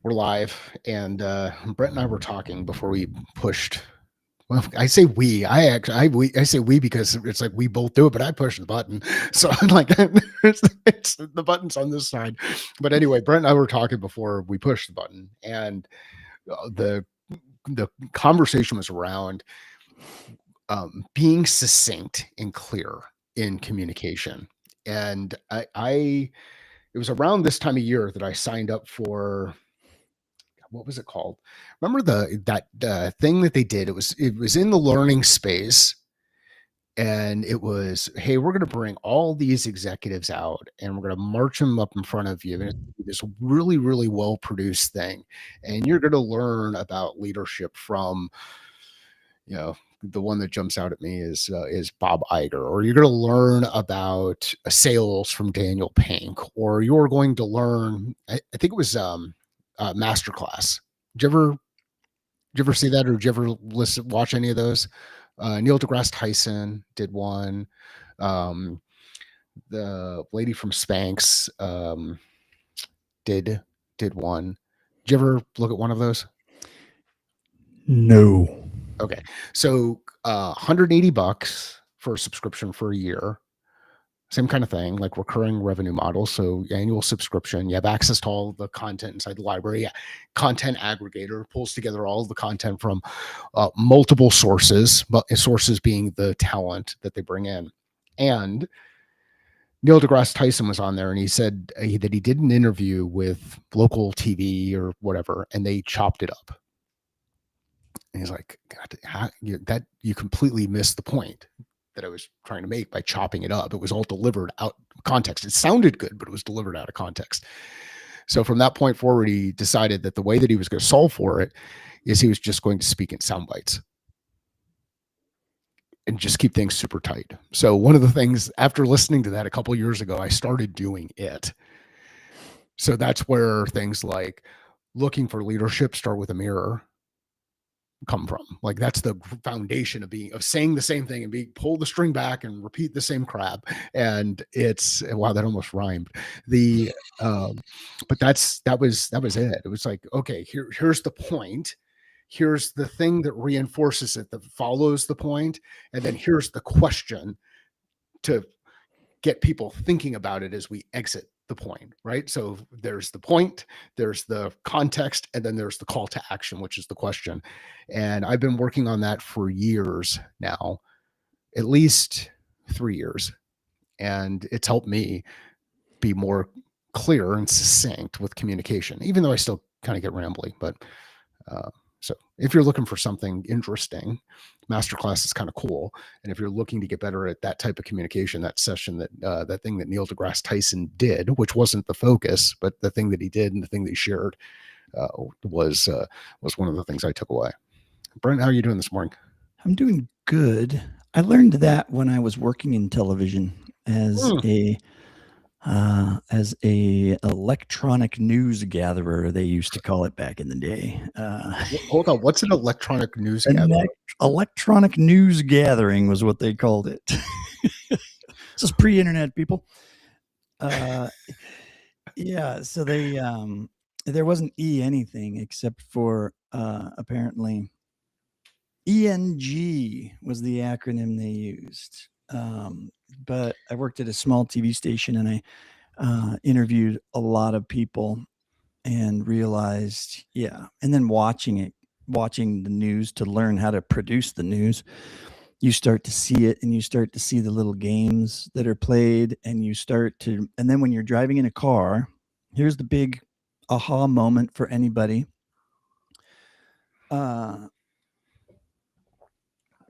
We're live, and Brent and I were talking before we pushed. Well, I say we. I say we because it's like we both do it, but I push the button, so I'm like it's the button's on this side. But anyway, Brent and I were talking before we pushed the button, and the conversation was around being succinct and clear in communication. And it was around this time of year that I signed up for, what was it called? Remember the thing that they did? It was in the learning space, and it was, hey, we're going to bring all these executives out, and we're going to march them up in front of you. And it's this really, really well produced thing, and you're going to learn about leadership from, the one that jumps out at me is Bob Iger, or you're going to learn about sales from Daniel Pink, or you're going to learn. I think it was Masterclass. Did you ever see that, or did you ever watch any of those? Neil deGrasse Tyson did one. Um, the lady from Spanx did one. Did you ever look at one of those? No. Okay, so $180 for a subscription for a year. Same kind of thing, like recurring revenue model. So annual subscription, you have access to all the content inside the library. Yeah. Content aggregator pulls together all of the content from multiple sources, but sources being the talent that they bring in. And Neil deGrasse Tyson was on there, and he said that he did an interview with local TV or whatever, and they chopped it up. And he's like, God, you completely missed the point that I was trying to make by chopping it up. It was all delivered out of context. It sounded good, but it was delivered out of context. So from that point forward, he decided that the way that he was going to solve for it is he was just going to speak in sound bites and just keep things super tight. So one of the things, after listening to that a couple of years ago, I started doing it. So that's where things like looking for leadership start with a mirror come from. Like that's the foundation of saying the same thing and pull the string back and repeat the same crap. And it's, wow, that almost rhymed. But that was it. It was like, okay, here's the point. Here's the thing that reinforces it, that follows the point, and then here's the question to get people thinking about it as we exit the point, right? So there's the point, there's the context, and then there's the call to action, which is the question. And I've been working on that for years now, at least 3 years. And it's helped me be more clear and succinct with communication, even though I still kind of get rambly. But so if you're looking for something interesting, Masterclass is kind of cool. And if you're looking to get better at that type of communication, that session, that thing that Neil deGrasse Tyson did, which wasn't the focus, but the thing that he did and the thing that he shared was one of the things I took away. Brent, how are you doing this morning? I'm doing good. I learned that when I was working in television as a electronic news gatherer, they used to call it back in the day. Hold on, what's an electronic news gathering? Electronic news gathering was what they called it. This is pre-internet, people. Yeah, so they there wasn't anything except for apparently ENG was the acronym they used. But I worked at a small TV station, and I interviewed a lot of people and realized, and then watching the news to learn how to produce the news, you start to see it, and you start to see the little games that are played, and then when you're driving in a car, here's the big aha moment for anybody.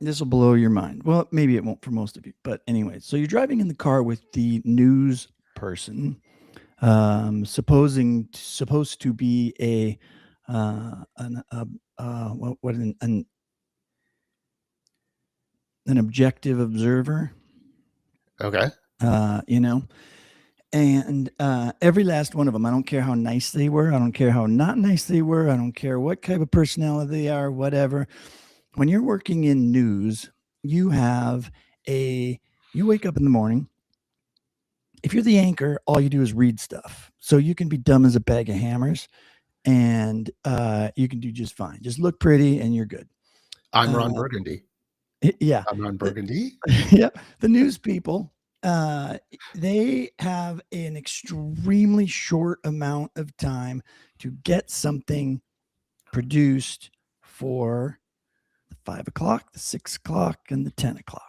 This will blow your mind. Well, maybe it won't for most of you, but anyway, so you're driving in the car with the news person, supposed to be an objective observer. Okay. And every last one of them, I don't care how nice they were, I don't care how not nice they were, I don't care what type of personality they are, whatever. When you're working in news, you wake up in the morning. If you're the anchor, all you do is read stuff. So you can be dumb as a bag of hammers. and you can do just fine. Just look pretty and you're good. I'm Ron Burgundy. Yeah. I'm Ron Burgundy. Yeah. The news people, they have an extremely short amount of time to get something produced for the 5 o'clock, the 6 o'clock, and the 10 o'clock.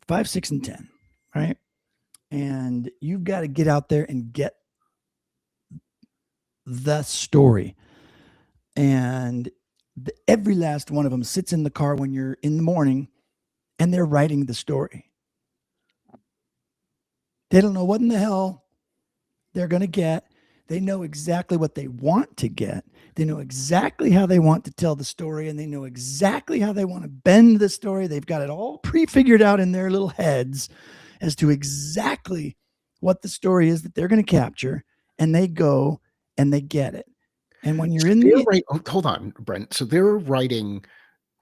5, 6, and 10, right? And you've got to get out there and get the story. And every last one of them sits in the car when you're in the morning and they're writing the story. They don't know what in the hell they're going to get. They know exactly what they want to get. They know exactly how they want to tell the story, and they know exactly how they want to bend the story. They've got it all pre-figured out in their little heads as to exactly what the story is that they're going to capture, and they go and they get it. And when you're in the hold on, Brent. So they're writing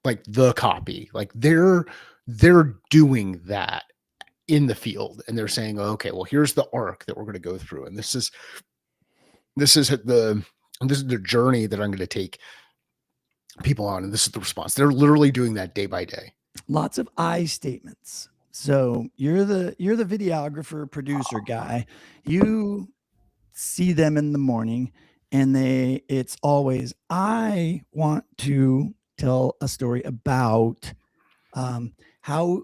like the copy, like they're doing that in the field, and they're saying, okay, well, here's the arc that we're going to go through, and this is the journey that I'm going to take people on, and this is the response. They're literally doing that day by day. Lots of I statements. So you're the videographer, producer guy. You see them in the morning, and it's always, I want to tell a story about how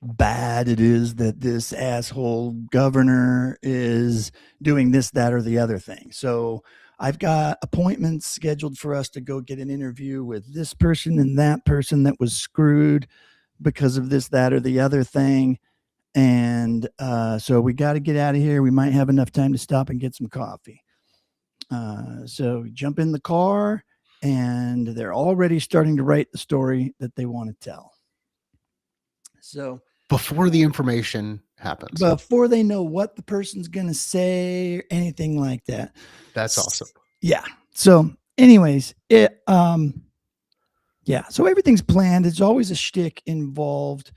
bad it is that this asshole governor is doing this, that, or the other thing. So I've got appointments scheduled for us to go get an interview with this person and that person that was screwed because of this, that, or the other thing. And so we got to get out of here. We might have enough time to stop and get some coffee. So jump in the car, and they're already starting to write the story that they want to tell. So before the information happens, before they know what the person's going to say or anything like that. That's awesome. Yeah. So anyways, yeah. So everything's planned. There's always a shtick involved.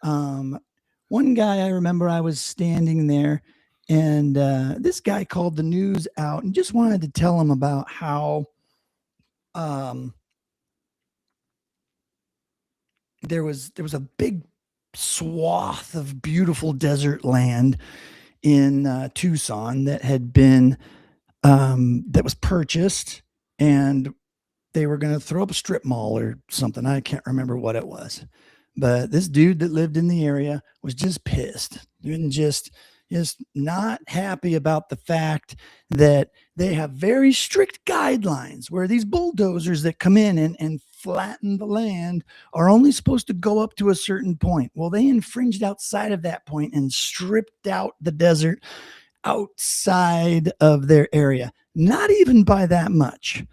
One guy, I remember I was standing there, and this guy called the news out and just wanted to tell him about how there was a big swath of beautiful desert land in Tucson that had been that was purchased, and they were going to throw up a strip mall or something. I can't remember what it was, but this dude that lived in the area was just pissed and just not happy about the fact that they have very strict guidelines where these bulldozers that come in and flatten the land are only supposed to go up to a certain point. Well, they infringed outside of that point and stripped out the desert outside of their area, not even by that much.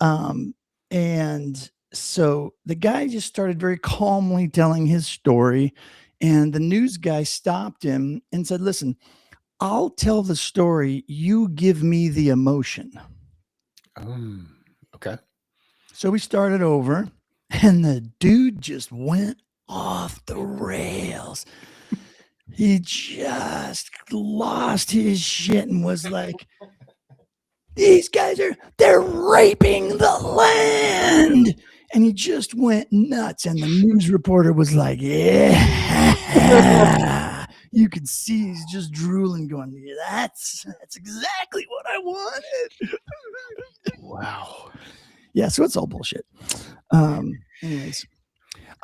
And so the guy just started very calmly telling his story, and the news guy stopped him and said, listen, I'll tell the story. You give me the emotion. Okay. So we started over, and the dude just went off the rails. He just lost his shit and was like, these guys they're raping the land. And he just went nuts. And the news reporter was like, yeah. You could see he's just drooling, going, yeah, that's exactly what I wanted. Wow. Yeah, so it's all bullshit. Anyways,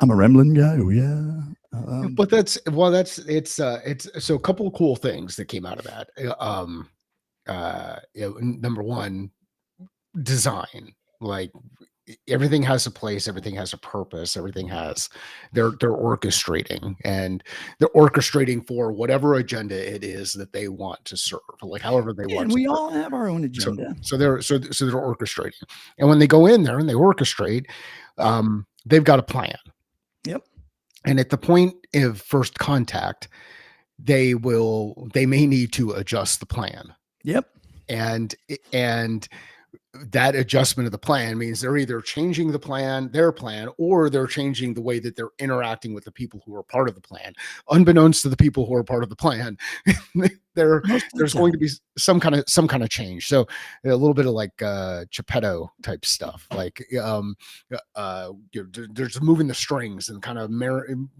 I'm a rambling guy. Oh yeah. But it's so a couple of cool things that came out of that. Number one, design. Like everything has a place, everything has a purpose, everything has they're orchestrating, and they're orchestrating for whatever agenda it is that they want to serve, like however they want. And we all have our own agenda. So they're orchestrating, and when they go in there and they orchestrate, they've got a plan. Yep. And at the point of first contact, they may need to adjust the plan. Yep. And that adjustment of the plan means they're either changing their plan, or they're changing the way that they're interacting with the people who are part of the plan, unbeknownst to the people who are part of the plan. Most of the There's going time. to be some kind of change. So a little bit of like Geppetto type stuff, like there's moving the strings and kind of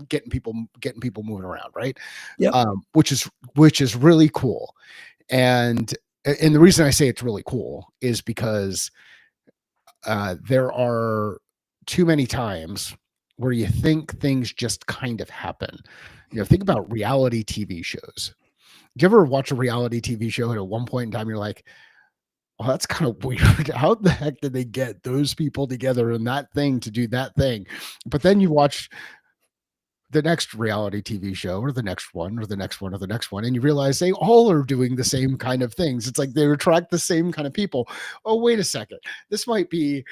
getting people moving around, right? Yep. Which is really cool. And the reason I say it's really cool is because there are too many times where you think things just kind of happen. Think about reality TV shows. Do you ever watch a reality TV show and at one point in time you're like, oh, that's kind of weird. How the heck did they get those people together in that thing to do that thing? But then you watch the next reality TV show, or the next one, or the next one, or the next one, and you realize they all are doing the same kind of things. It's like they attract the same kind of people. Oh, wait a second. This might be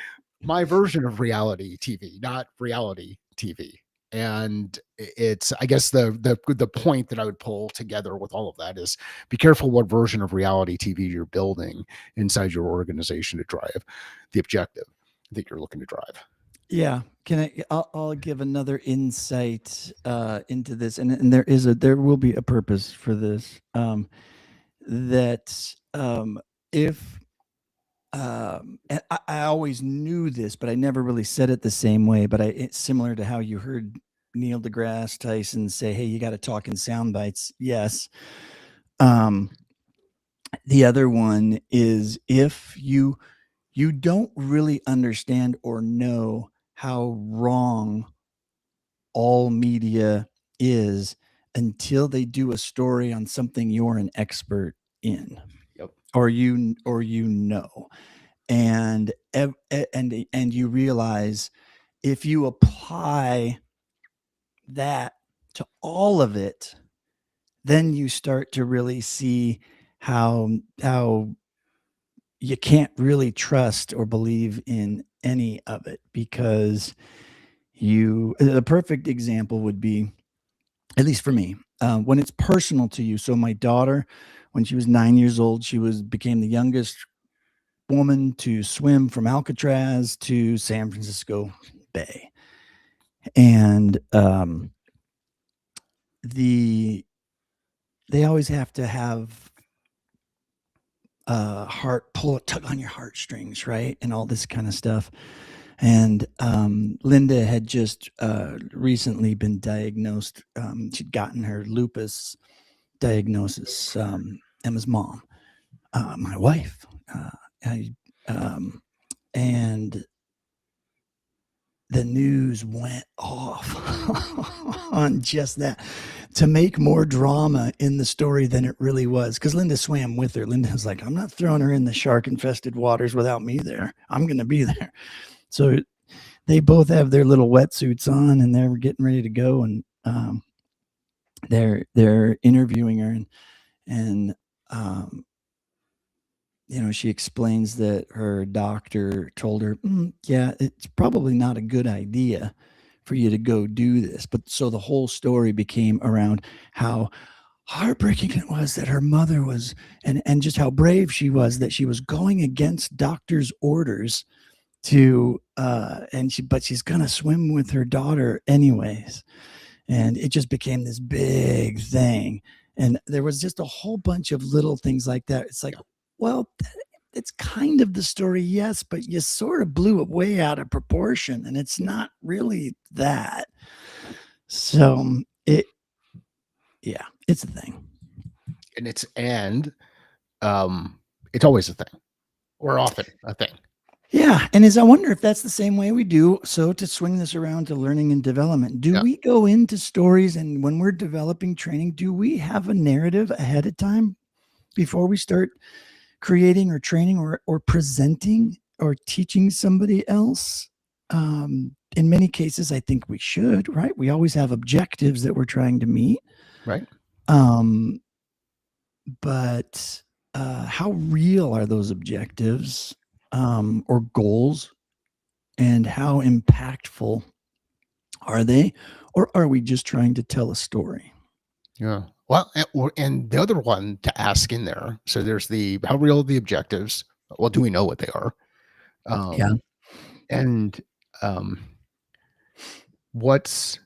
my version of reality TV, not reality TV. And it's, I guess, the point that I would pull together with all of that is be careful what version of reality TV you're building inside your organization to drive the objective that you're looking to drive. Yeah. I'll give another insight into this, and there will be a purpose for this. That if and I always knew this, but I never really said it the same way. But it's similar to how you heard Neil deGrasse Tyson say, "Hey, you got to talk in sound bites." Yes. Um, the other one is, if you don't really understand or know how wrong all media is until they do a story on something you're an expert in, Yep. or you know, and you realize, if you apply that to all of it, then you start to really see how you can't really trust or believe in any of it, because the perfect example would be, at least for me, when it's personal to you. So my daughter, when she was 9 years old, she became the youngest woman to swim from Alcatraz to San Francisco Bay. And they always have to have tug on your heartstrings, right? And all this kind of stuff. And Linda had just recently been diagnosed. She'd gotten her lupus diagnosis. Emma's mom, my wife, and the news went off on just that, to make more drama in the story than it really was. Because Linda swam with her. Linda was like, "I'm not throwing her in the shark-infested waters without me there. I'm going to be there." So they both have their little wetsuits on, and they're getting ready to go, and they're interviewing her, and she explains that her doctor told her, "Yeah, it's probably not a good idea for you to go do this." But so the whole story became around how heartbreaking it was that her mother was, and just how brave she was, that she was going against doctor's orders to, but she's gonna swim with her daughter anyways. And it just became this big thing. And there was just a whole bunch of little things like that. It's like, well, it's kind of the story, yes, but you sort of blew it way out of proportion, and it's not really that. So it's a thing. And it's always a thing, or often a thing. Yeah. And I wonder if that's the same way we do. So to swing this around to learning and development, do we go into stories, and when we're developing training, do we have a narrative ahead of time before we start creating or training or presenting or teaching somebody else? In many cases, I think we should, right? We always have objectives that we're trying to meet. Right. But how real are those objectives or goals, and how impactful are they? Or are we just trying to tell a story? Yeah. Well, and the other one to ask in there. So there's how real are the objectives? Well, do we know what they are? Yeah. And what's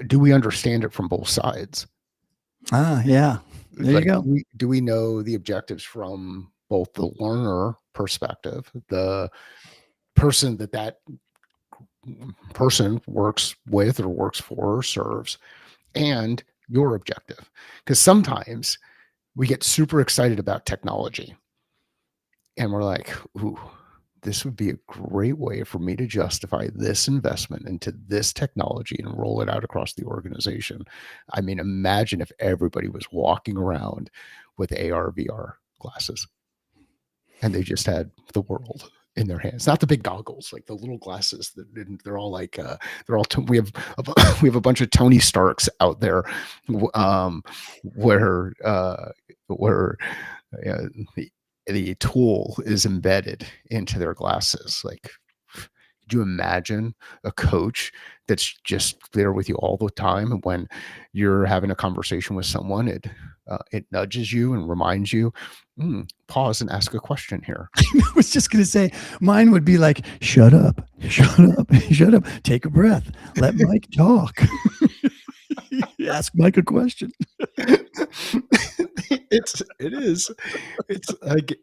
do we understand it from both sides? Yeah. There you Like, go. do we know the objectives from both the learner perspective, the person that person works with or works for or serves, and your objective? Because sometimes we get super excited about technology and we're like, ooh, this would be a great way for me to justify this investment into this technology and roll it out across the organization. I mean, imagine if everybody was walking around with AR, VR glasses and they just had the world in their hands, not the big goggles, like the little glasses that they're all like, we have, we have a bunch of Tony Starks out there, where, where uh, the the tool is embedded into their glasses. Like, could you imagine a coach that's just there with you all the time, and when you're having a conversation with someone, it nudges you and reminds you, pause and ask a question here. I was just going to say, mine would be like, shut up, shut up, shut up, take a breath, let Mike talk. Ask Mike a question. It's like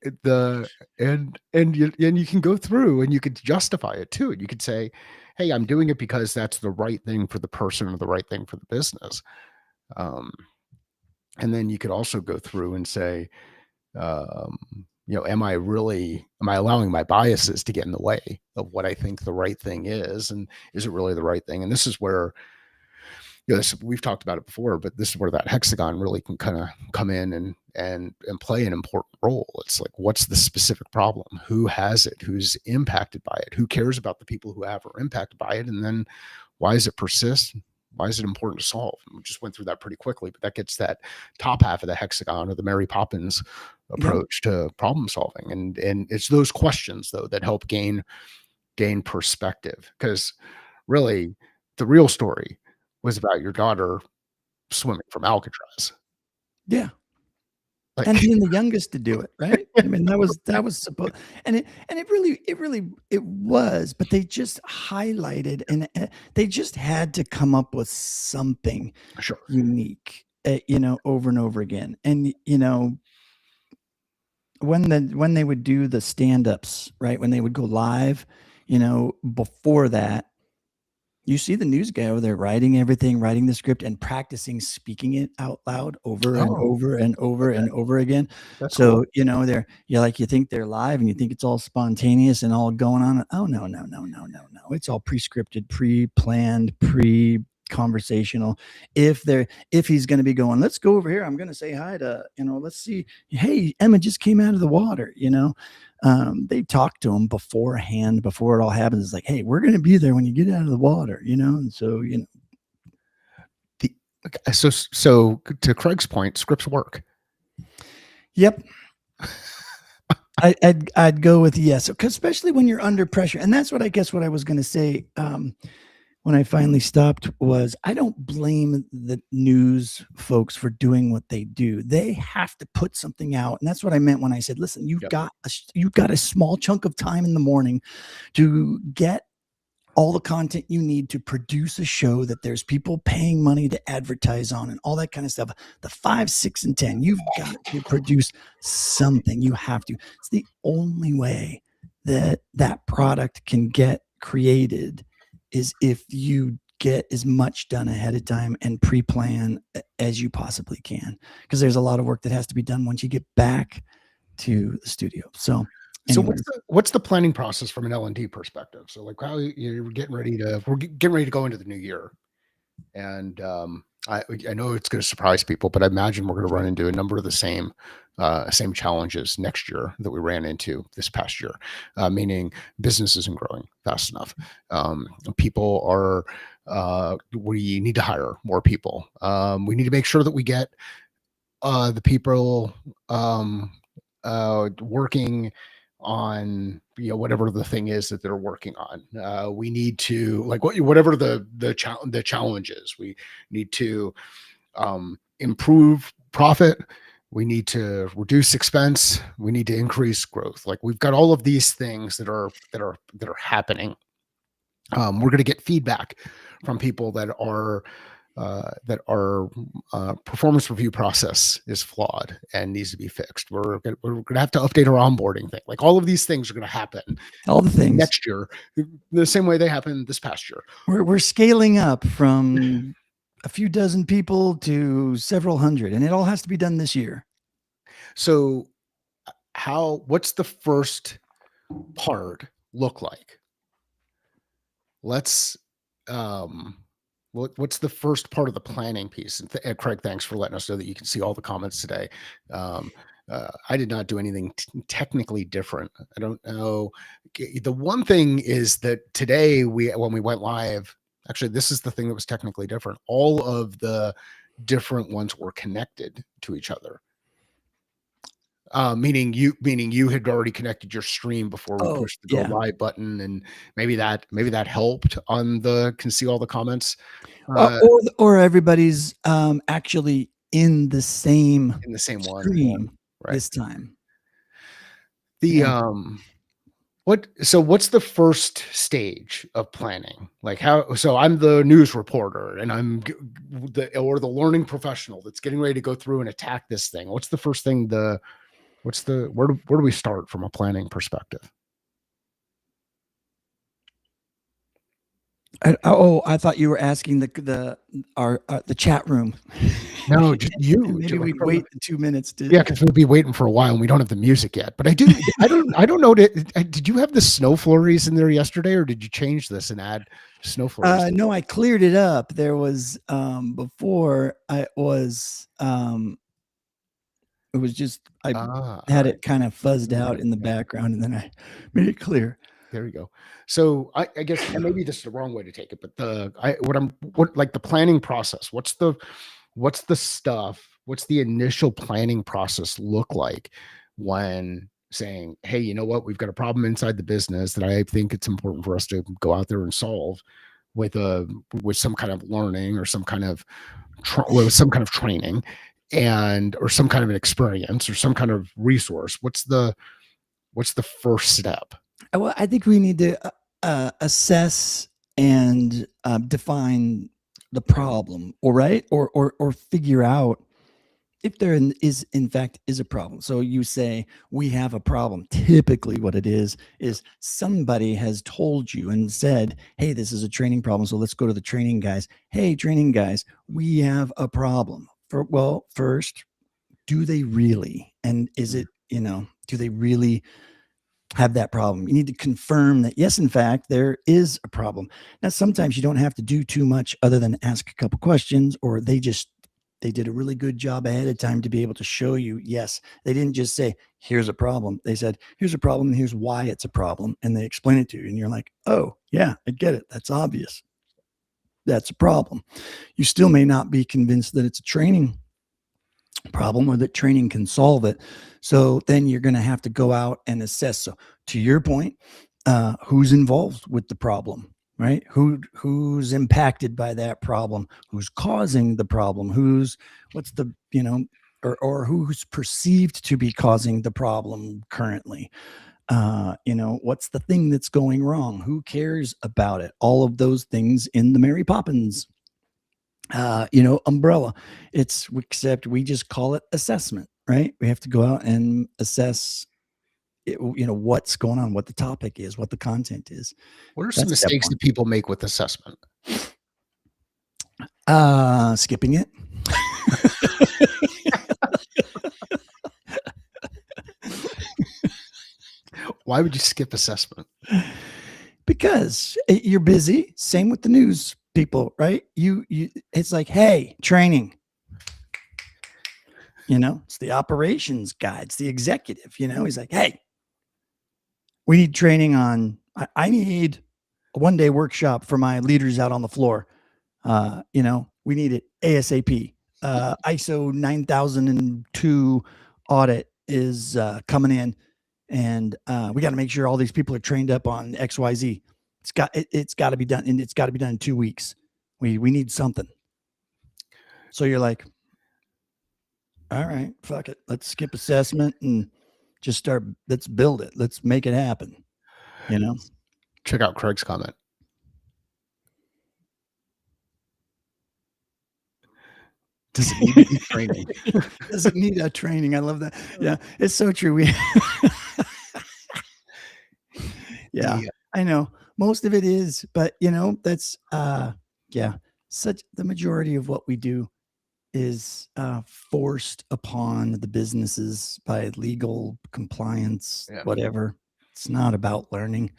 and you can go through and you could justify it too. And you could say, hey, I'm doing it because that's the right thing for the person or the right thing for the business. Um, and then you could also go through and say, um, am I allowing my biases to get in the way of what I think the right thing is? And is it really the right thing? And this is where, we've talked about it before, but this is where that hexagon really can kind of come in and play an important role. It's like, what's the specific problem? Who has it? Who's impacted by it? Who cares about the people who have or impacted by it? And then why does it persist? Why is it important to solve? And we just went through that pretty quickly, but that gets that top half of the hexagon, or the Mary Poppins Yep. approach to problem solving. And it's those questions though that help gain perspective, because really the real story was about your daughter swimming from Alcatraz. Yeah. Like, And being the youngest to do it, right? I mean, that was supposed, and it really it was, but they just highlighted, and they just had to come up with something sure. unique, over and over again. And when they would do the stand-ups, right, when they would go live, before that, you see the news guy over there writing everything, writing the script and practicing speaking it out loud over and Oh, over and over okay. and over again. That's cool. So, you think they're live and you think it's all spontaneous and all going on. Oh, no, no, no, no, no, no. It's all pre-scripted, pre-planned, conversational. If he's going to be going, let's go over here, I'm going to say hi to, let's see, hey, Emma just came out of the water. They talk to him beforehand, before it all happens. It's like, hey, we're going to be there when you get out of the water, and so so to Craig's point, scripts work. Yep. I'd go with yes, especially when you're under pressure. And that's what I was going to say. When I finally stopped, was I don't blame the news folks for doing what they do. They have to put something out. And that's what I meant when I said, listen, you've got a small chunk of time in the morning to get all the content you need to produce a show that there's people paying money to advertise on and all that kind of stuff. The 5, 6, and 10, you've got to produce something. You have to. It's the only way that product can get created, is if you get as much done ahead of time and pre-plan as you possibly can, because there's a lot of work that has to be done once you get back to the studio. So what's the planning process from an L&D perspective? So like, how we're getting ready to go into the new year, and I know it's going to surprise people, but I imagine we're going to run into a number of the same challenges next year that we ran into this past year, meaning business isn't growing fast enough. People are, we need to hire more people. We need to make sure that we get the people working on whatever the thing is that they're working on. We need to, like, whatever the challenge is, we need to improve profit. we need to reduce expense, we need to increase growth. Like we've got all of these things that are happening. We're going to get feedback from people that our performance review process is flawed and needs to be fixed. We're going to have to update our onboarding thing. Like all of these things are going to happen all the things next year, the same way they happened this past year. We're scaling up from a few dozen people to several hundred, and it all has to be done this year. So what's the first part look like? Let's what's the first part of the planning piece? And Craig, thanks for letting us know that you can see all the comments today. I did not do anything technically different. I don't know. The one thing is that today when we went live, actually, this is the thing that was technically different. All of the different ones were connected to each other. Meaning you had already connected your stream before we pushed the go live button, and maybe that helped on can see all the comments. Or everybody's actually in the same stream right. this time. What's the first stage of planning? Like so I'm the news reporter and I'm the learning professional that's getting ready to go through and attack this thing. What's the first thing where do we start from a planning perspective? I thought you were asking the chat room. No, just you. Maybe we'd wait 2 minutes to. Yeah, because we'll be waiting for a while and we don't have the music yet. But I don't know. Did you have the snow flurries in there yesterday, or did you change this and add snow flurries? No, I cleared it up. There was before it was just I had it kind of fuzzed out in the background, and then I made it clear. There you go. So I guess maybe this is the wrong way to take it, but the planning process. What's the initial planning process look like when saying, hey, you know what, we've got a problem inside the business that I think it's important for us to go out there and solve with some kind of learning or some kind of training or some kind of an experience or some kind of resource. What's the first step? Well, I think we need to assess and define the problem, or figure out if there is in fact a problem. So you say we have a problem. Typically what it is somebody has told you and said, hey, this is a training problem, so let's go to the training guys. Hey, training guys, we have a problem. First, do they really? And is it, do they really have that problem? You need to confirm that, yes, in fact, there is a problem. Now, sometimes you don't have to do too much other than ask a couple questions, or they did a really good job ahead of time to be able to show you, yes, they didn't just say, here's a problem. They said, here's a problem and here's why it's a problem. And they explain it to you. And you're like, oh, yeah, I get it. That's obvious. That's a problem. You still may not be convinced that it's a training problem or that training can solve it. So then you're going to have to go out and assess. So to your point, who's involved with the problem, right? Who's impacted by that problem? Who's causing the problem? Who's perceived to be causing the problem currently? What's the thing that's going wrong? Who cares about it? All of those things in the Mary Poppins umbrella. Except we just call it assessment, right? We have to go out and assess what's going on, what the topic is, what the content is. What are some mistakes that people make with assessment? Skipping it. Why would you skip assessment? Because you're busy. Same with the news people, right? It's like, hey, training. It's the operations guy. It's the executive. He's like, hey, we need training on. I need a 1-day workshop for my leaders out on the floor. We need it ASAP. ISO 9002 audit is coming in, and we got to make sure all these people are trained up on XYZ. It's got to be done, and it's got to be done in 2 weeks. We need something. So you're like, all right, fuck it. Let's skip assessment and just start. Let's build it. Let's make it happen. You know? Check out Craig's comment. Does it need to be training? Does it need a training? I love that. Yeah, it's so true. We yeah, The, I know. Most of it is, but that's yeah, such the majority of what we do is forced upon the businesses by legal compliance, yeah. whatever. It's not about learning.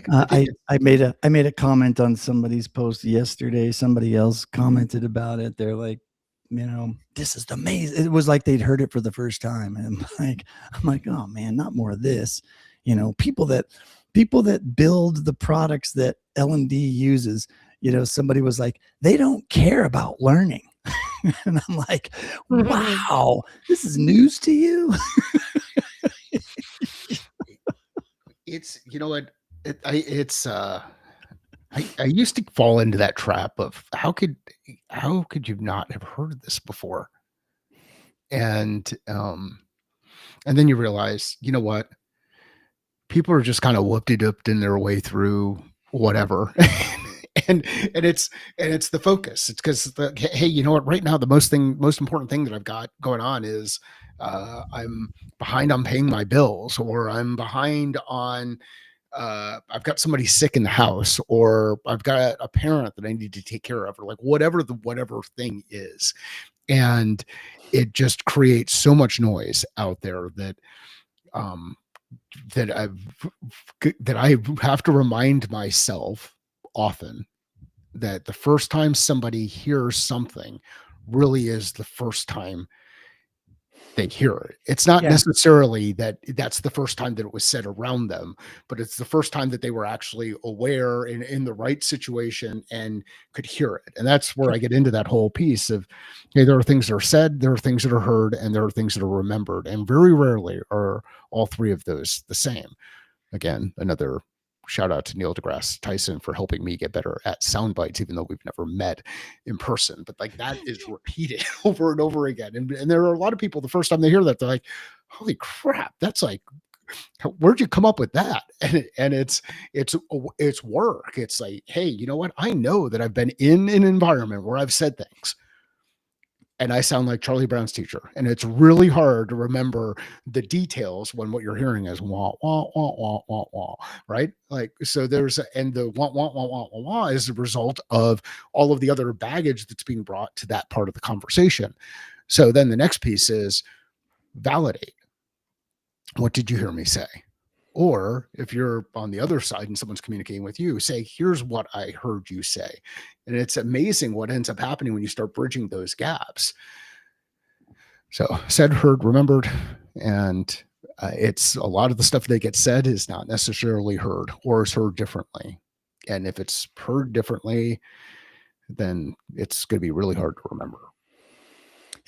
I think it's, I made a comment on somebody's post yesterday. Somebody else commented about it. They're like, this is amazing. It was like they'd heard it for the first time. And I'm like, oh man, not more of this. People that build the products that L&D uses, somebody was like, they don't care about learning. And I'm like, wow, this is news to you. it's you know what I used to fall into that trap of how could you not have heard this before? And then you realize, you know what? People are just kind of whoopty-dooped in their way through whatever. and it's the focus. It's because hey, you know what? Right now, the most important thing that I've got going on is I'm behind on paying my bills, or I'm behind on I've got somebody sick in the house, or I've got a parent that I need to take care of, or like whatever thing is. And it just creates so much noise out there that um, that I have to remind myself often that the first time somebody hears something really is the first time they hear it. It's not Yeah. necessarily that that's the first time that it was said around them, but it's the first time that they were actually aware and in the right situation and could hear it. And that's where I get into that whole piece of, hey, there are things that are said, there are things that are heard, and there are things that are remembered. And very rarely are all three of those the same. Again, another shout out to Neil deGrasse Tyson for helping me get better at sound bites, even though we've never met in person. But like that is repeated over and over again. And there are a lot of people, the first time they hear that, they're like, holy crap, that's like, where'd you come up with that? And it's work. It's like, hey, you know what? I know that I've been in an environment where I've said things and I sound like Charlie Brown's teacher. And it's really hard to remember the details when what you're hearing is wah, wah, wah, wah, wah, wah, right? Like, so and the wah, wah, wah, wah, wah, wah is the result of all of the other baggage that's being brought to that part of the conversation. So then the next piece is validate. What did you hear me say? Or if you're on the other side and someone's communicating with you, say, here's what I heard you say. And it's amazing what ends up happening when you start bridging those gaps. So said, heard, remembered. And it's a lot of the stuff that gets said is not necessarily heard or is heard differently. And if it's heard differently, then it's going to be really hard to remember.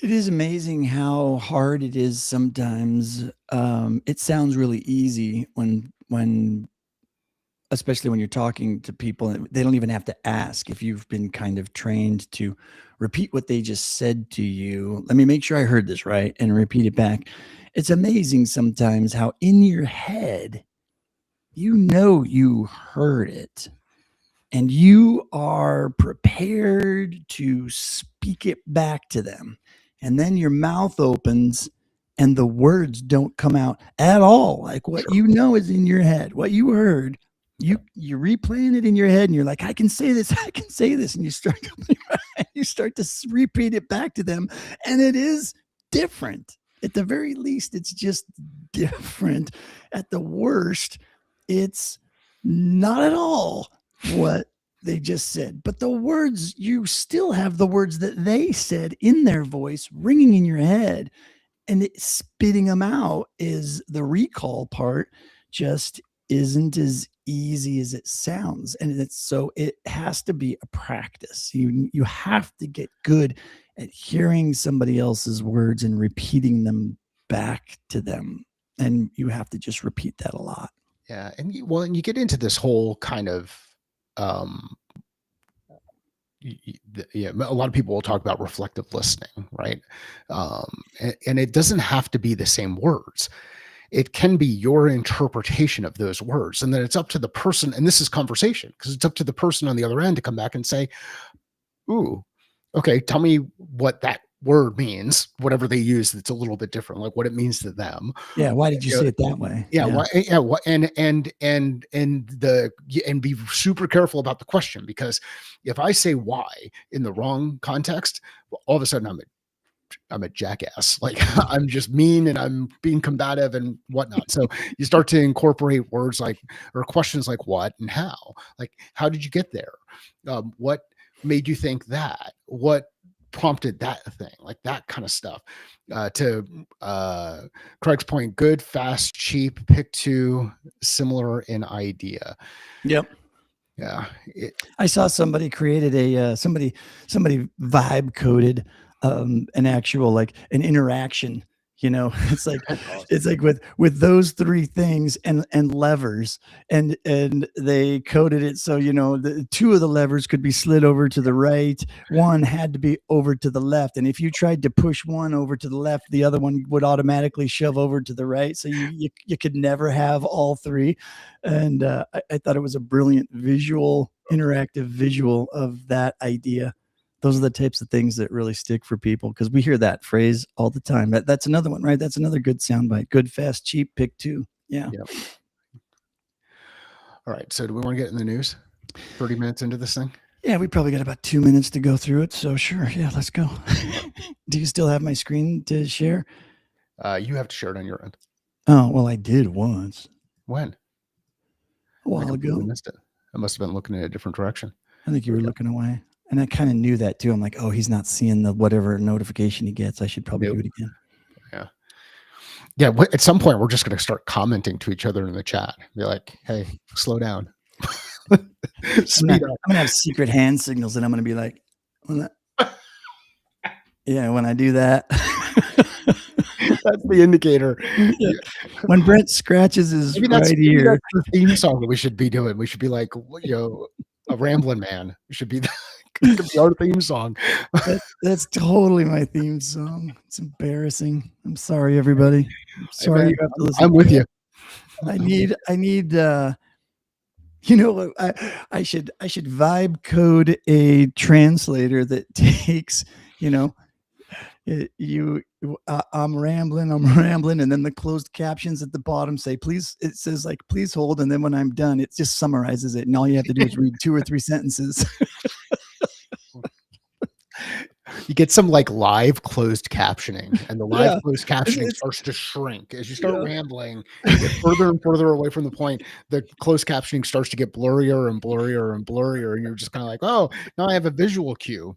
It is amazing how hard it is sometimes. It sounds really easy when especially when you're talking to people, they don't even have to ask if you've been kind of trained to repeat what they just said to you. Let me make sure I heard this right and repeat it back. It's amazing sometimes how in your head, you heard it and you are prepared to speak it back to them. And then your mouth opens and the words don't come out at all. Like what Sure. is in your head, what you heard, you're replaying it in your head and you're like, I can say this, I can say this. And you start to repeat it back to them. And it is different. At the very least, it's just different. At the worst, it's not at all what they just said. But the words, you still have the words that they said in their voice ringing in your head, and spitting them out is the recall part, just isn't as easy as it sounds. And it has to be a practice. You have to get good at hearing somebody else's words and repeating them back to them. And you have to just repeat that a lot. Yeah. And you get into this whole kind of, um, yeah, a lot of people will talk about reflective listening, right? And it doesn't have to be the same words. It can be your interpretation of those words, and then it's up to the person. And this is conversation, because it's up to the person on the other end to come back and say, "Ooh, okay, tell me what that word means," whatever they use that's a little bit different, like what it means to them. Yeah. Why did you You know, say it that way? yeah, Yeah. why, and be super careful about the question, because if I say why in the wrong context, well, all of a sudden I'm a jackass. Like I'm just mean and I'm being combative and whatnot. So you start to incorporate words like, or questions like what and how. Like, how did you get there? What made you think that? What prompted that thing? Like that kind of stuff. To Craig's point, good, fast, cheap, pick two, similar in idea. Yep. Yeah. I saw somebody created somebody vibe coded an actual, like, an interaction. It's like That's awesome. it's like with those three things and levers, and they coded it so the two of the levers could be slid over to the right, one had to be over to the left, and if you tried to push one over to the left, the other one would automatically shove over to the right, so you could never have all three. And I thought it was a brilliant interactive visual of that idea. Those are the types of things that really stick for people, because we hear that phrase all the time. That's another one, right? That's another good soundbite. Good, fast, cheap, pick two. Yeah. Yep. All right. So do we want to get in the news? 30 minutes into this thing? Yeah, we probably got about 2 minutes to go through it. So sure. Yeah, let's go. Do you still have my screen to share? You have to share it on your end. Oh, well, I did once. When? A while ago. I missed it. I must have been looking in a different direction. I think you were looking away. And I kind of knew that too. I'm like, oh, he's not seeing the whatever notification he gets. I should probably do it again. Yeah. Yeah. At some point, we're just going to start commenting to each other in the chat. Be like, hey, slow down. Speed up. I'm going to have secret hand signals, and I'm going to be like, yeah, when I do that. That's the indicator. Yeah. When Brent scratches his maybe right ear. That's the theme song that we should be doing. We should be like, a rambling man. It should be our theme song. That's totally my theme song. It's embarrassing. I'm sorry, everybody. I'm sorry you have to listen. I'm with you. I need I should vibe code a translator that takes, I'm rambling, and then the closed captions at the bottom say, please, it says like, please hold, and then when I'm done, it just summarizes it, and all you have to do is read 2 or 3 sentences. You get some like live closed captioning, and the live closed captioning starts to shrink as you start rambling. You get further and further away from the point. The closed captioning starts to get blurrier and blurrier and blurrier, and you're just kind of like, oh, now I have a visual cue.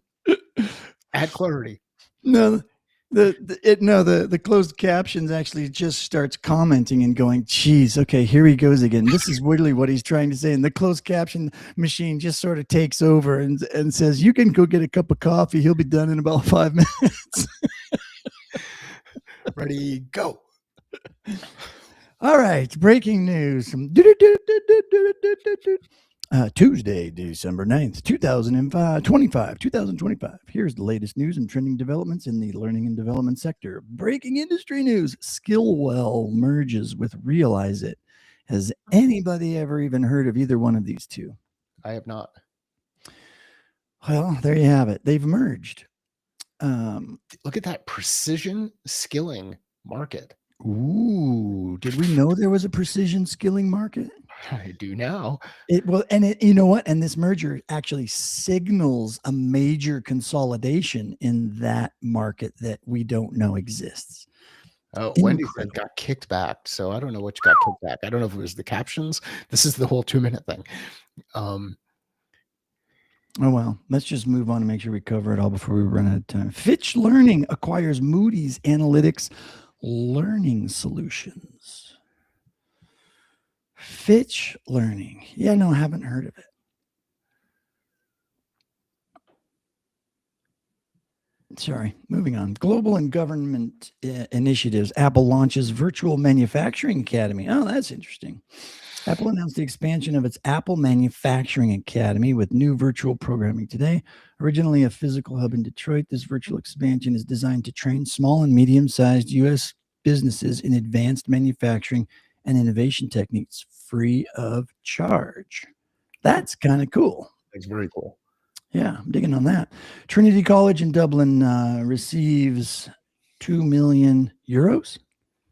Add clarity. No, the closed captions actually just starts commenting and going, geez, okay, here he goes again. This is literally what he's trying to say. And the closed caption machine just sort of takes over and says, you can go get a cup of coffee. He'll be done in about 5 minutes. Ready, go. All right. Breaking news. Tuesday, December 9th, 2025. Here's the latest news and trending developments in the learning and development sector. Breaking industry news. Skillwell merges with Realize It. Has anybody ever even heard of either one of these two? I have not. Well, there you have it. They've merged. Look at that precision skilling market. Ooh, did we know there was a precision skilling market? I do now. You know what? And this merger actually signals a major consolidation in that market that we don't know exists. Oh, Wendy said got kicked back. So I don't know what got kicked back. I don't know if it was the captions. This is the whole 2-minute thing. Oh, well, let's just move on and make sure we cover it all before we run out of time. Fitch Learning acquires Moody's Analytics Learning Solutions. Fitch Learning. Yeah, no, I haven't heard of it. Sorry, moving on. Global and government initiatives. Apple launches Virtual Manufacturing Academy. Oh, that's interesting. Apple announced the expansion of its Apple Manufacturing Academy with new virtual programming today. Originally a physical hub in Detroit, this virtual expansion is designed to train small and medium sized U.S. businesses in advanced manufacturing and innovation techniques free of charge. That's kind of cool. It's very cool. Yeah, I'm digging on that. Trinity College in Dublin receives 2 million euros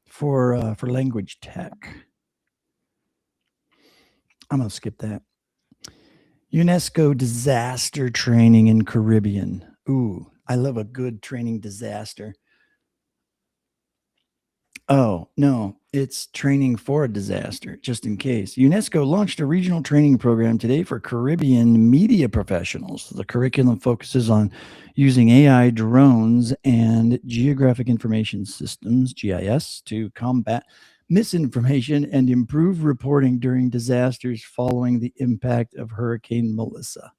for language tech. I'm going to skip that. UNESCO disaster training in Caribbean. Ooh, I love a good training disaster. Oh, no, it's training for a disaster, just in case. UNESCO launched a regional training program today for Caribbean media professionals. The curriculum focuses on using AI, drones, and geographic information systems, GIS, to combat misinformation and improve reporting during disasters following the impact of Hurricane Melissa.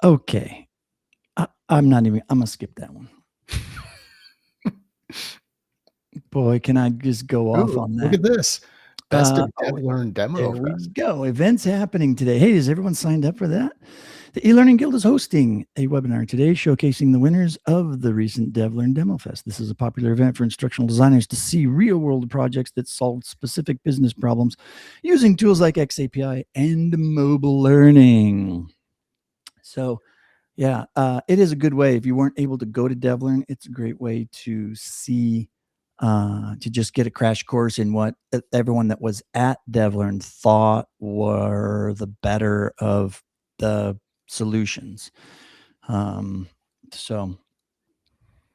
Okay. I'm going to skip that one. Boy, can I just go off on that? Look at this. Best of DevLearn Demo There we Fest. go. Events happening today. Hey, is everyone signed up for that? The eLearning Guild is hosting a webinar today showcasing the winners of the recent DevLearn Demo Fest. This is a popular event for instructional designers to see real-world projects that solve specific business problems using tools like XAPI and mobile learning. So, yeah, it is a good way. If you weren't able to go to DevLearn, it's a great way to see, to just get a crash course in what everyone that was at DevLearn thought were the better of the solutions. So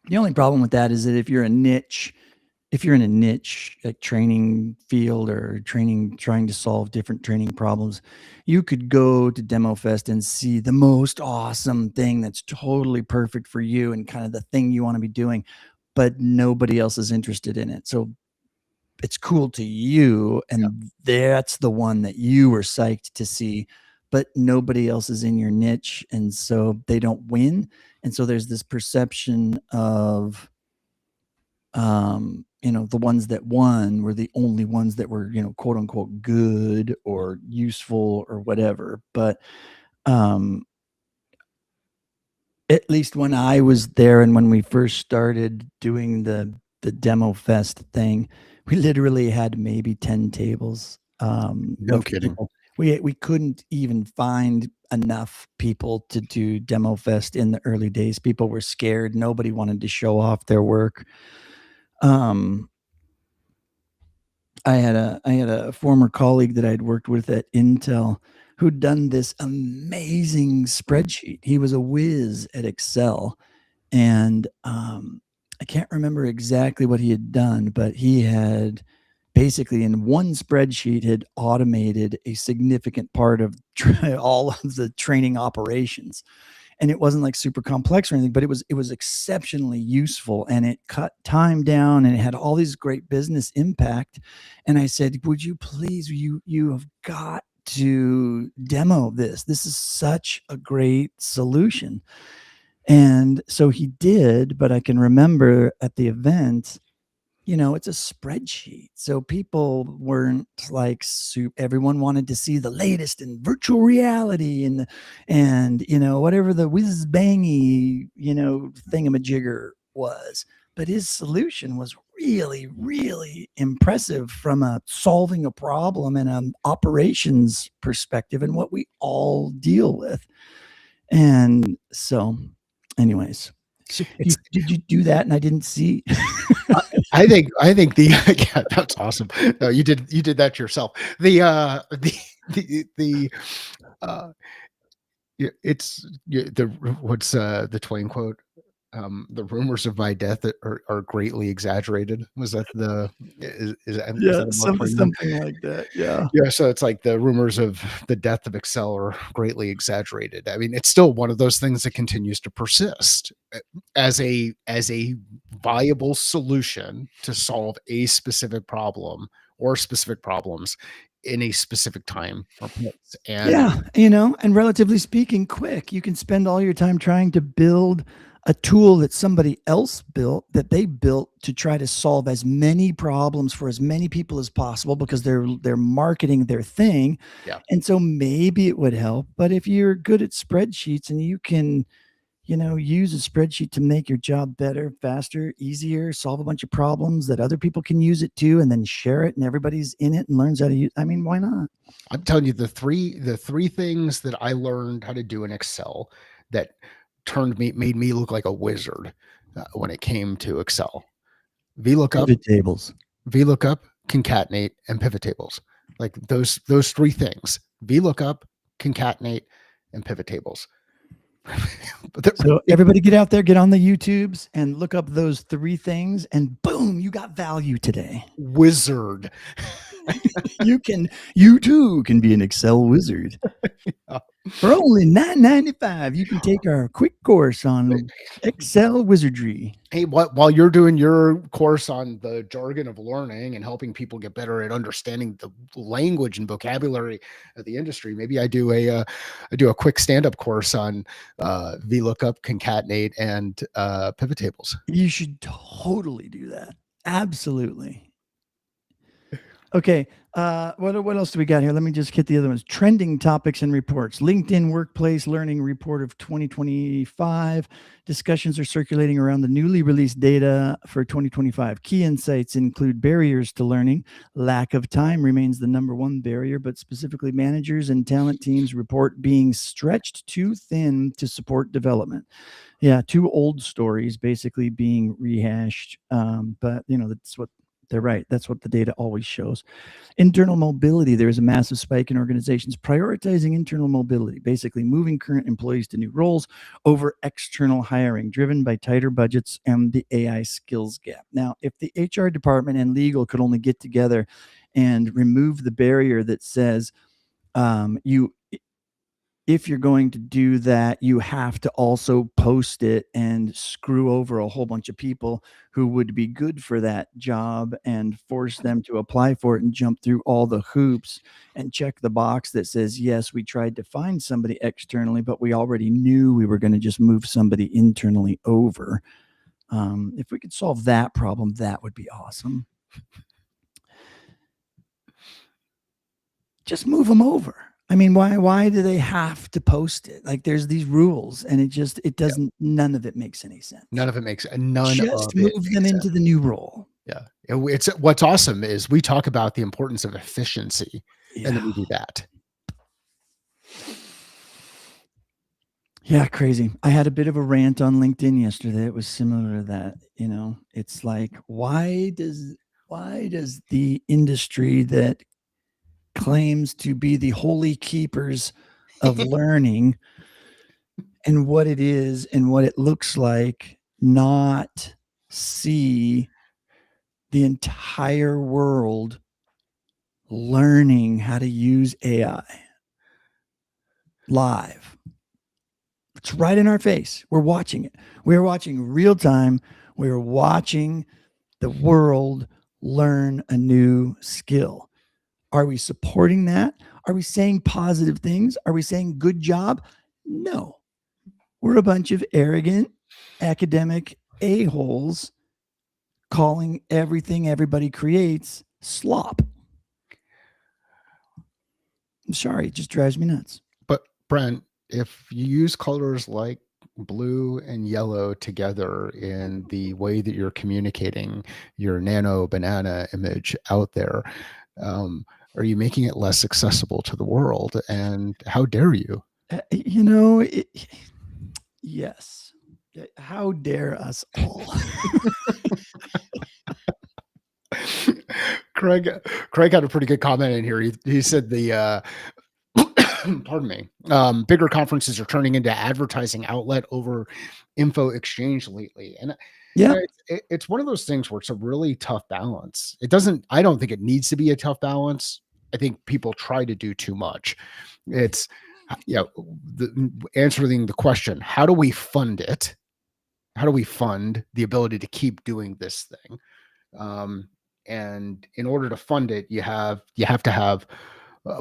the only problem with that is that if you're in a niche like training field or training trying to solve different training problems, you could go to Demo Fest and see the most awesome thing that's totally perfect for you and kind of the thing you want to be doing, but nobody else is interested in it. So it's cool to you, and that's the one that you were psyched to see, but nobody else is in your niche, and so they don't win. And so there's this perception of the ones that won were the only ones that were, quote unquote good or useful or whatever. But at least when I was there and when we first started doing the Demo Fest thing, we literally had maybe 10 tables. No kidding. People. We couldn't even find enough people to do Demo Fest in the early days. People were scared. Nobody wanted to show off their work. I had a former colleague that I'd worked with at Intel who'd done this amazing spreadsheet. He was a whiz at Excel, and I can't remember exactly what he had done, but he had basically in one spreadsheet had automated a significant part of all of the training operations. And it wasn't like super complex or anything, but it was exceptionally useful, and it cut time down, and it had all these great business impact. And I said, would you please, you have got to demo this. This is such a great solution. And so he did, but I can remember at the event, it's a spreadsheet. So people weren't like everyone wanted to see the latest in virtual reality and whatever the whiz bangy, thingamajigger was. But his solution was really, really impressive from solving a problem and an operations perspective and what we all deal with. And so anyways, so did you do that? And I didn't see. I think yeah, that's awesome. No, you did that yourself. What's the Twain quote? The rumors of my death are greatly exaggerated. Was that is that something like that? Yeah. So it's like the rumors of the death of Excel are greatly exaggerated. I mean, it's still one of those things that continues to persist as a viable solution to solve a specific problem or specific problems in a specific time or place. And and relatively speaking, quick. You can spend all your time trying to build a tool that somebody else built, that they built to try to solve as many problems for as many people as possible, because they're marketing their thing. Yeah. And so maybe it would help. But if you're good at spreadsheets and you can, use a spreadsheet to make your job better, faster, easier, solve a bunch of problems that other people can use it too, and then share it and everybody's in it and learns how to use, I mean, why not? I'm telling you, the three things that I learned how to do in Excel that made me look like a wizard when it came to Excel. VLOOKUP, Pivot tables. VLOOKUP, concatenate, and pivot tables. Like those three things: VLOOKUP, concatenate, and pivot tables. So everybody get out there, get on the YouTubes and look up those three things, and boom, you got value today. Wizard. You too can be an Excel wizard. For only $9.95, you can take our quick course on Excel wizardry. Hey, while you're doing your course on the jargon of learning and helping people get better at understanding the language and vocabulary of the industry, maybe I do a quick stand-up course on VLOOKUP, concatenate, and pivot tables. You should totally do that. Absolutely. Okay. What else do we got here? Let me just hit the other ones. Trending topics and reports. LinkedIn Workplace Learning Report of 2025. Discussions are circulating around the newly released data for 2025. Key insights include barriers to learning. Lack of time remains the number one barrier, but specifically managers and talent teams report being stretched too thin to support development. Yeah, two old stories basically being rehashed. But that's what they're right. That's what the data always shows. Internal mobility. There is a massive spike in organizations prioritizing internal mobility, basically moving current employees to new roles over external hiring, driven by tighter budgets and the AI skills gap. Now, if the HR department and legal could only get together and remove the barrier that says if you're going to do that, you have to also post it and screw over a whole bunch of people who would be good for that job and force them to apply for it and jump through all the hoops and check the box that says, yes, we tried to find somebody externally, but we already knew we were going to just move somebody internally over. If we could solve that problem, that would be awesome. Just move them over. I mean, why do they have to post it? Like, there's these rules, and it doesn't, none of it makes any sense. None of it makes Just move them into the new role. Yeah. It's what's awesome is we talk about the importance of efficiency, and then we do that. Yeah, crazy. I had a bit of a rant on LinkedIn yesterday. It was similar to that. It's like, why does the industry that claims to be the holy keepers of learning and what it is and what it looks like not see the entire world learning how to use AI live? It's right in our face. We're watching it. We're watching real time. We're watching the world learn a new skill. Are we supporting that? Are we saying positive things? Are we saying good job? No. We're a bunch of arrogant academic a-holes calling everything everybody creates slop. I'm sorry, it just drives me nuts. But Brent, if you use colors like blue and yellow together in the way that you're communicating your nano banana image out there, are you making it less accessible to the world? And how dare you? Yes. How dare us all? Craig had a pretty good comment in here. He said the pardon me, bigger conferences are turning into advertising outlet over info exchange lately. And it's one of those things where it's a really tough balance. I don't think it needs to be a tough balance. I think people try to do too much. It's, answering the question, how do we fund it? How do we fund the ability to keep doing this thing? And in order to fund it, you have to have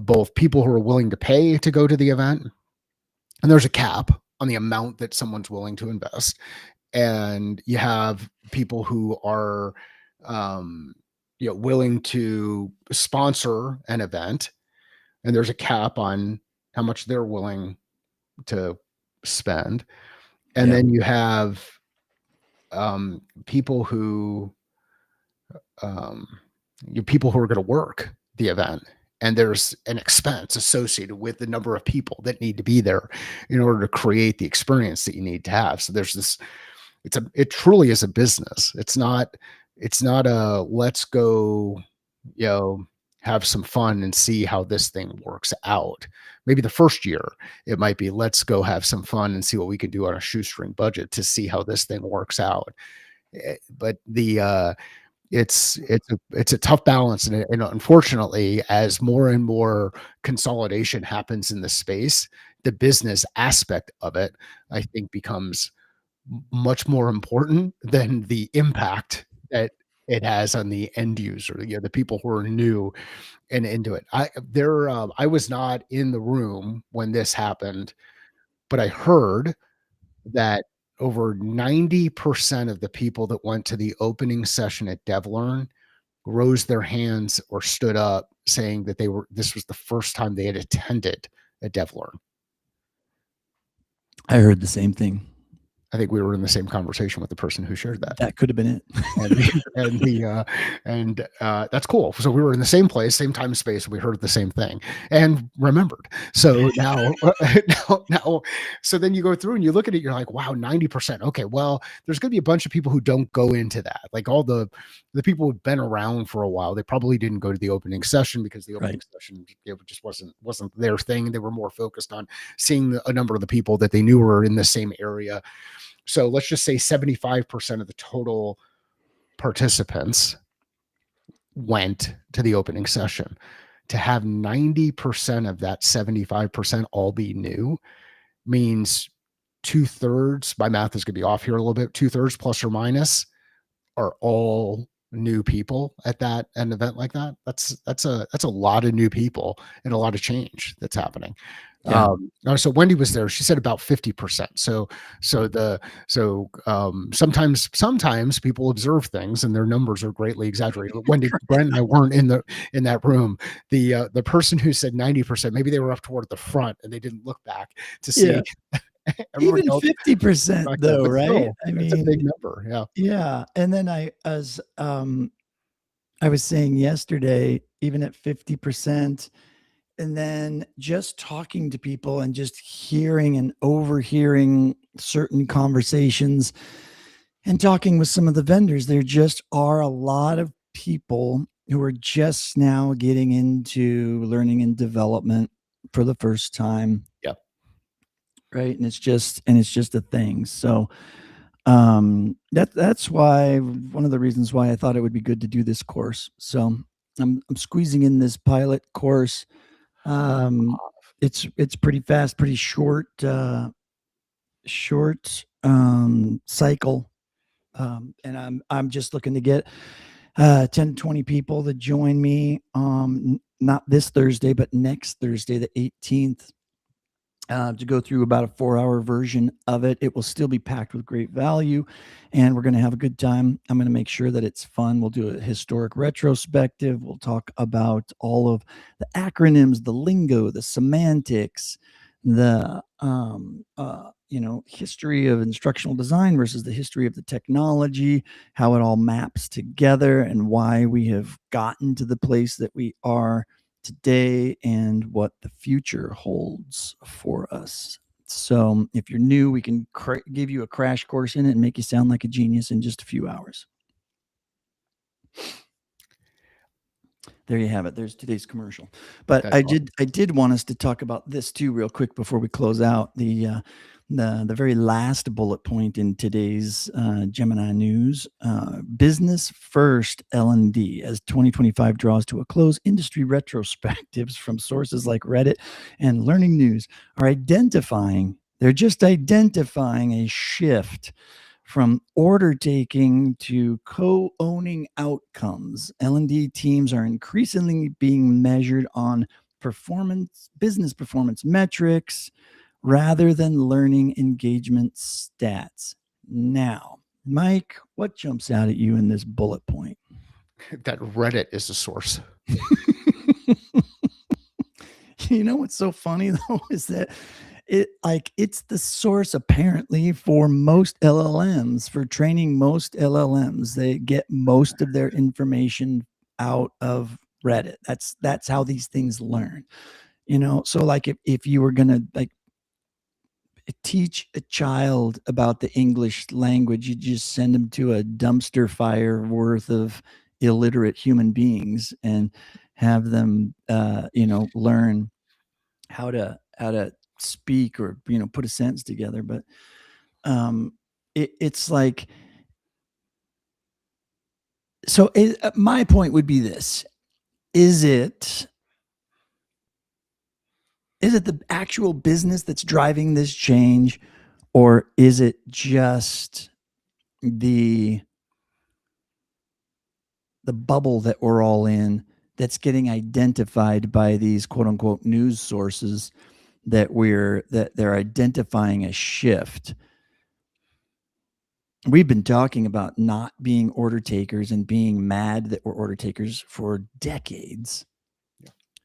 both people who are willing to pay to go to the event, and there's a cap on the amount that someone's willing to invest, and you have people who are willing to sponsor an event, and there's a cap on how much they're willing to spend. And Yeah. then you have people who people who are going to work the event, and there's an expense associated with the number of people that need to be there in order to create the experience that you need to have. So there's this, it truly is a business. It's not a let's go, you know, have some fun and see how this thing works out. Maybe the first year it might be let's go have some fun and see what we can do on a shoestring budget to see how this thing works out. But it's a tough balance, and unfortunately, as more and more consolidation happens in the space, the business aspect of it, I think, becomes much more important than the impact that it has on the end user, the people who are new and into it. I was not in the room when this happened, but I heard that over 90% of the people that went to the opening session at DevLearn rose their hands or stood up saying that this was the first time they had attended a DevLearn. I heard the same thing. I think we were in the same conversation with the person who shared that. That could have been it. That's cool. So we were in the same place, same time, space. We heard the same thing and remembered. So now, so then you go through and you look at it, you're like, wow, 90%. Okay, well, there's going to be a bunch of people who don't go into that. Like all the people who've been around for a while, they probably didn't go to the opening session because the opening session, it just wasn't their thing. They were more focused on seeing a number of the people that they knew were in the same area. So let's just say 75% of the total participants went to the opening session. To have 90% of that 75% all be new means 2/3, my math is going to be off here a little bit, 2/3 plus or minus are all new people at an event like that. That's a lot of new people and a lot of change that's happening. Yeah. So Wendy was there. She said about 50%. So sometimes people observe things and their numbers are greatly exaggerated. But Wendy, Brent, and I weren't in that room. The person who said 90%, maybe they were up toward the front and they didn't look back to see. Yeah. Even 50% though, right? Still, I mean, it's a big number. Yeah. Yeah. And then I was saying yesterday, even at 50%, and then just talking to people and just hearing and overhearing certain conversations and talking with some of the vendors, there just are a lot of people who are just now getting into learning and development for the first time. Yeah. Right. And it's just a thing. So that's why, one of the reasons why I thought it would be good to do this course. So I'm squeezing in this pilot course. It's pretty fast, pretty short cycle. And I'm just looking to get 10 to 20 people to join me, not this Thursday, but next Thursday, the 18th, to go through about a 4-hour version of it. It will still be packed with great value, and we're going to have a good time. I'm going to make sure that it's fun. We'll do a historic retrospective. We'll talk about all of the acronyms, the lingo, the semantics, the history of instructional design versus the history of the technology, how it all maps together, and why we have gotten to the place that we are today and what the future holds for us. So if you're new, we can give you a crash course in it and make you sound like a genius in just a few hours. There you have it. There's today's commercial. But I did want us to talk about this too real quick before we close out. The very last bullet point in today's Gemini news: business first L&D as 2025 draws to a close. Industry retrospectives from sources like Reddit and Learning News are identifying a shift from order taking to co-owning outcomes. L&D teams are increasingly being measured on business performance metrics rather than learning engagement stats. Now, Mike, what jumps out at you in this bullet point? That Reddit is a source. You know what's so funny though is that it's the source apparently for most LLMs, for training most LLMs. They get most of their information out of Reddit. That's how these things learn. So like if you were gonna like teach a child about the English language, you just send them to a dumpster fire worth of illiterate human beings and have them learn how to speak or put a sentence together. But it's like, so my point would be this: is it the actual business that's driving this change, or is it just the bubble that we're all in that's getting identified by these quote unquote news sources that they're identifying a shift? We've been talking about not being order takers and being mad that we're order takers for decades,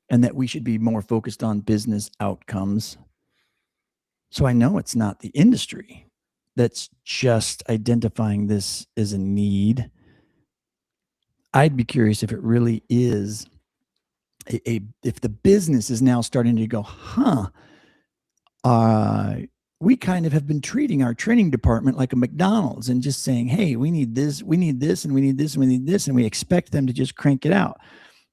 and that we should be more focused on business outcomes. So I know it's not the industry that's just identifying this as a need. I'd be curious if it really is if the business is now starting to go, we kind of have been treating our training department like a McDonald's and just saying, hey, we need this, and we need this, and we need this, and we expect them to just crank it out.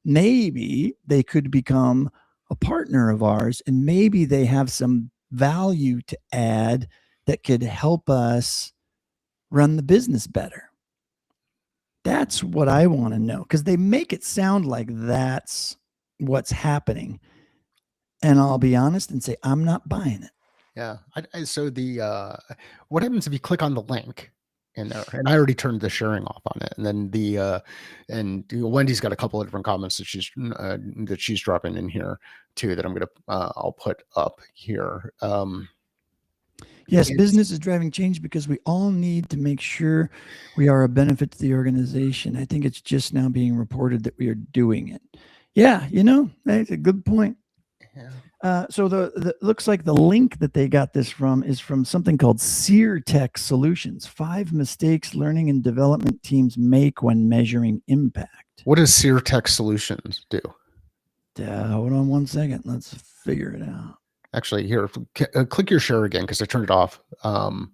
Maybe they could become a partner of ours, and maybe they have some value to add that could help us run the business better. That's what I want to know, because they make it sound like that's what's happening. And I'll be honest and say, I'm not buying it. Yeah. So what happens if you click on the link in there? And I already turned the sharing off on it. And then Wendy's got a couple of different comments that she's dropping in here too, that I'll put up here. Yes, business is driving change because we all need to make sure we are a benefit to the organization. I think it's just now being reported that we are doing it. Yeah, that's a good point. Yeah. So the looks like the link that they got this from is from something called A.C.T.S Solutions: 5 mistakes learning and development teams make when measuring impact. What does A.C.T.S Solutions do? Hold on one second. Let's figure it out. Actually, here, click your share again, because I turned it off. And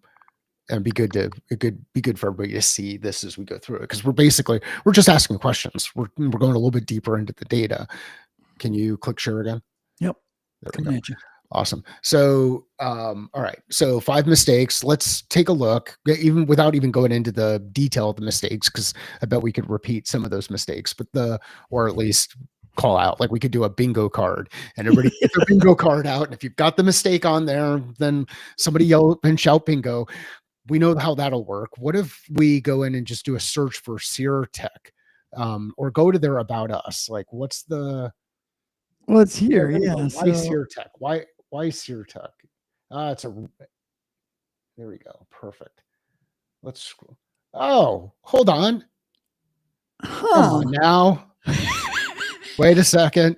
it'd be good for everybody to see this as we go through it, because we're just asking questions. We're going a little bit deeper into the data. Can you click share again? Yep. Coming at you. Awesome. So, all right. So 5 mistakes. Let's take a look, even without even going into the detail of the mistakes, because I bet we could repeat some of those mistakes, or at least call out. Like, we could do a bingo card, and everybody get their bingo card out. And if you've got the mistake on there, then somebody yell and shout bingo. We know how that'll work. What if we go in and just do a search for A.C.T.S, or go to their About Us? Like, what's the... Well, it's here. Yeah. Why A.C.T.S? Why A.C.T.S? There we go. Perfect. Let's scroll. Oh, hold on. Come on now. Wait a second.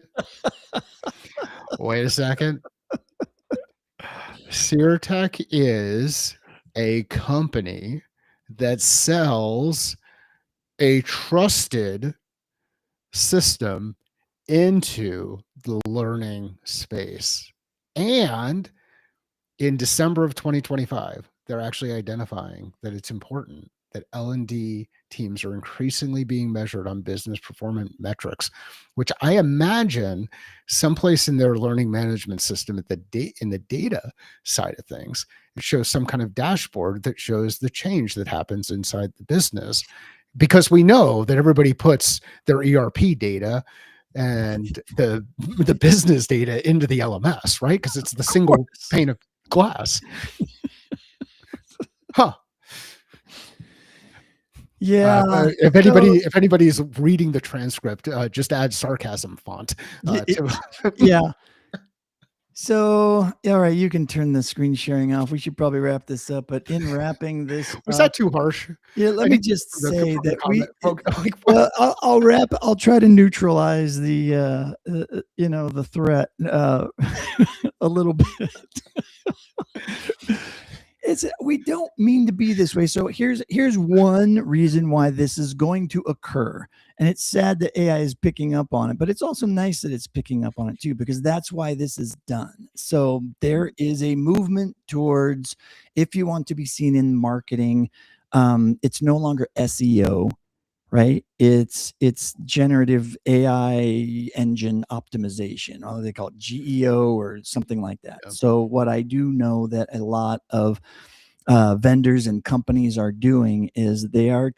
A.C.T.S is a company that sells a trusted system into the learning space. And in December of 2025, they're actually identifying that it's important that L&D teams are increasingly being measured on business performance metrics, which I imagine someplace in their learning management system in the data side of things, it shows some kind of dashboard that shows the change that happens inside the business, because we know that everybody puts their ERP data and the business data into the LMS, right? Because it's the single pane of glass. Yeah. If anybody is reading the transcript, just add sarcasm font. Yeah. So, all right, you can turn the screen sharing off. We should probably wrap this up. But in wrapping this Was up, that too harsh? yeah, let I me can just from the say from the that comment. Like, well, I'll wrap. I'll try to neutralize the threat a little bit. We don't mean to be this way. So here's one reason why this is going to occur. And it's sad that AI is picking up on it, but it's also nice that it's picking up on it too, because that's why this is done. So there is a movement towards, if you want to be seen in marketing, it's no longer SEO, right? It's generative AI engine optimization, or they call it GEO or something like that. yeah, So what I do know that a lot of vendors and companies are doing is they are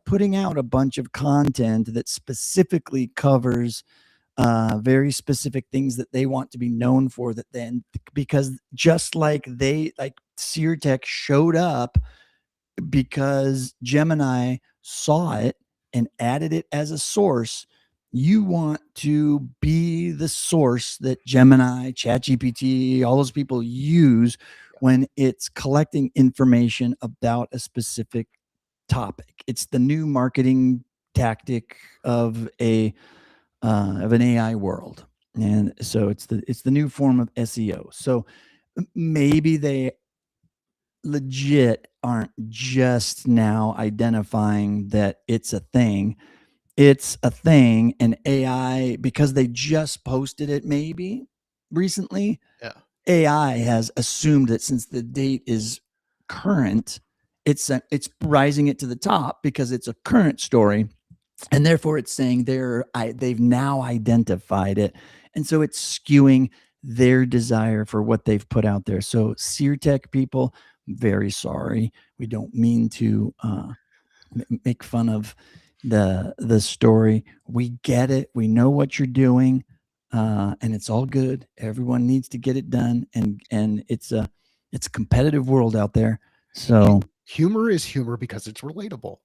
putting out a bunch of content that specifically covers very specific things that they want to be known for, that then, because just like SeerTech showed up because Gemini saw it and added it as a source. You want to be the source that Gemini, ChatGPT, all those people use when it's collecting information about a specific topic. It's the new marketing tactic of an AI world, and so it's the new form of SEO. So maybe they legit aren't just now identifying that it's a thing. It's a thing, and AI, because they just posted it maybe recently, yeah. AI has assumed that since the date is current, it's rising it to the top because it's a current story, and therefore it's saying they've now identified it, and so it's skewing their desire for what they've put out there. So SeerTech people, very sorry, we don't mean to make fun of the story. We get it, we know what you're doing, and it's all good. Everyone needs to get it done, and it's a competitive world out there. So Humor is humor because it's relatable.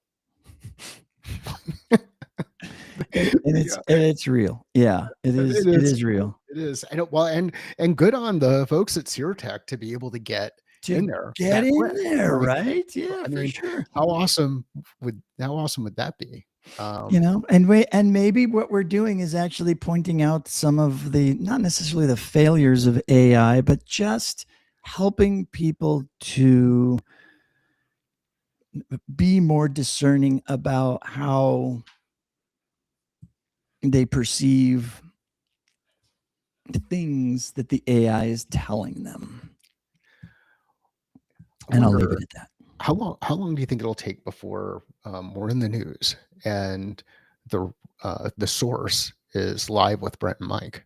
it's real. Yeah, it is. It is real. It is. I know. Well, and good on the folks at SeerTech to be able to get in To there get that in quick. there, Like, right? Yeah, I for mean, sure. how awesome would that be? And maybe what we're doing is actually pointing out some of the, not necessarily the failures of AI, but just helping people to be more discerning about how they perceive the things that the AI is telling them. And I'll leave it at that. How long do you think it'll take before we're in the news and the source is live with Brent and Mike?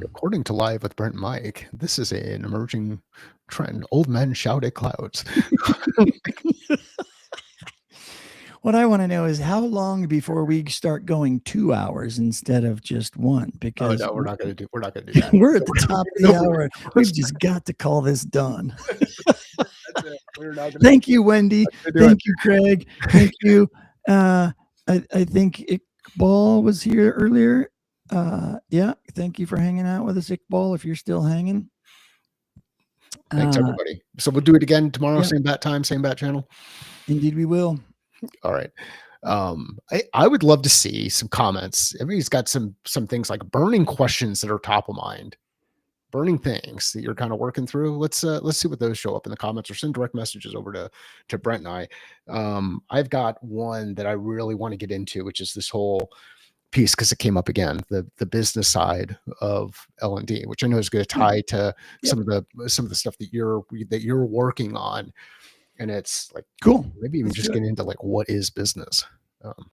According to Live with Brent and Mike, this is an emerging trend. Old men shout at clouds. What I want to know is how long before we start going 2 hours instead of just one, Oh because no, we're not gonna do that. we're at the top of the No, hour. We've just got to call this done. that's it. We're not gonna Thank you, Wendy. do it. Thank you, Craig. Thank you. I think Iqbal was here earlier. Yeah, thank you for hanging out with us, Iqbal, if you're still hanging. Thanks everybody. So we'll do it again tomorrow, Yep. same bat time, same bat channel. Indeed we will. All right. I would love to see some comments. Everybody's got some things like burning questions that are top of mind, burning things that you're kind of working through. Let's see what those show up in the comments, or send direct messages over to Brent and I. I've got one that I really want to get into, which is this whole piece, because it came up again, the business side of L&D, which I know is going to tie to Yep. some of the stuff that you're working on. And it's like, Cool. maybe even Let's just do it. get into like, what is business?